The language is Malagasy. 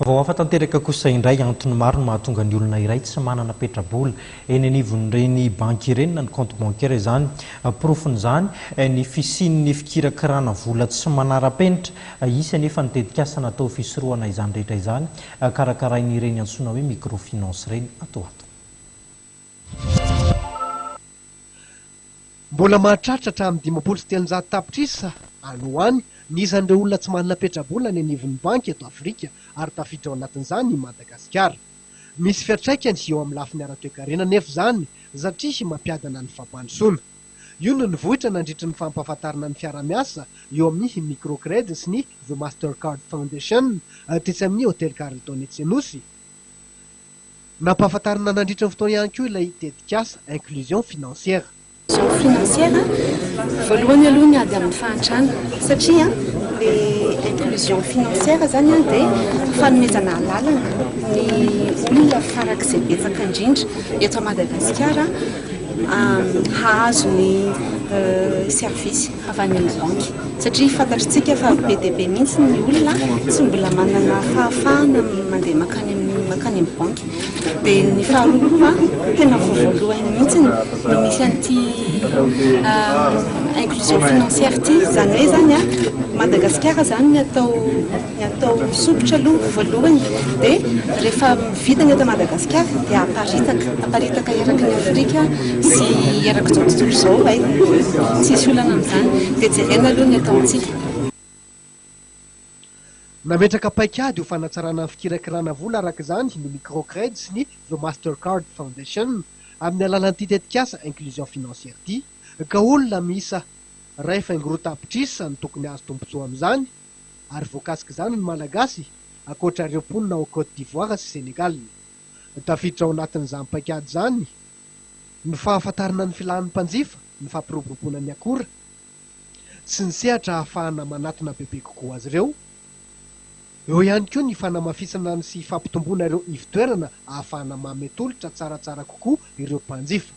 Vao afatanteraka kosa indray Antony maro no mahatonga ny olona iray tsy manana petra-bola eny anivon'ireny banky ireny na ny compte bancaire izany. Porofon'izany ny fisian'ny fikirakirana vola tsy manarapenitra isy anefa ny tetikasa natao fisorohana izany rehetra izany karakarain'ireny antsoina hoe Microfinance ireny atoato. Mbola mahatratra amin'ny 500 tapitrisa anoany nizan'ireo olona tsy manana petra-bola ny anivon'ny banky eto Afrika ary tafiditra ao anatin'izany i Madagasikara. Misy fiantraikany eo amin'ny lafiny ara-toe-karena nefa izany satria mampiadana ny fampandrosoana. Io no nivohitra nandritra ny fampahafantarana ny fiara-miasa eo amin'ny microcredit sy ny The Mastercard Foundation tetsy amin'ny hôtel Carlton Etsy. Nampahafantarana nandritra ny fotoana ihany koa ilay tetikasa inclusion financière. Financière voalohany aloha miady amin'ny fahantrana satria le inclusion financière zany dia fanomezana lalana ny olona farak'izay betsaka indrindra eto Madagasikara hahazo ny service avy any amin'ny banky satria fantatritsika fa be dia be mihitsy ny olona tsy mbola manana fahafahana mandeha makany amin'ny banky. Dia ny faharoa tena voalohany mihitsy no misy an'ity inclusion financière ity zany hoe zany Madagasikara zany ny atao sokotra aloha voalohany dia rehefa mivitana eto Madagasikara dia aparitaka eraky ny Afrika sy eraky izao tontolo izao tsisy olana amin'izany dia jerena aloha ny ataontsika. Nametraka paikady ho fanatsarana ny fikirakirana vola araka izany ny microcredit sy ny The Mastercard Foundation amin'ny alalan'ity tetikasa inclusion financière ity ka olona miisa 2 tapitrisa ny tokony azo tombontsoa amin'izany ary voakasika izany ny malagasy akoatra ireo mponina ao Côte d'Ivoire sy Sénégal. Tafiditra ao anatin'izany paikady izany ny fahafantarana ny filan'ny mpanjifa, ny fampiroboroboana ny akora sy ny sehatra ahafahana manatona bebe kokoa azy ireo. Eo ihany koa ny fanamafisana sy fampitomboana ireo ivitoerana ahafahana mametolotra tsaratsara kokoa ireo mpanjifa.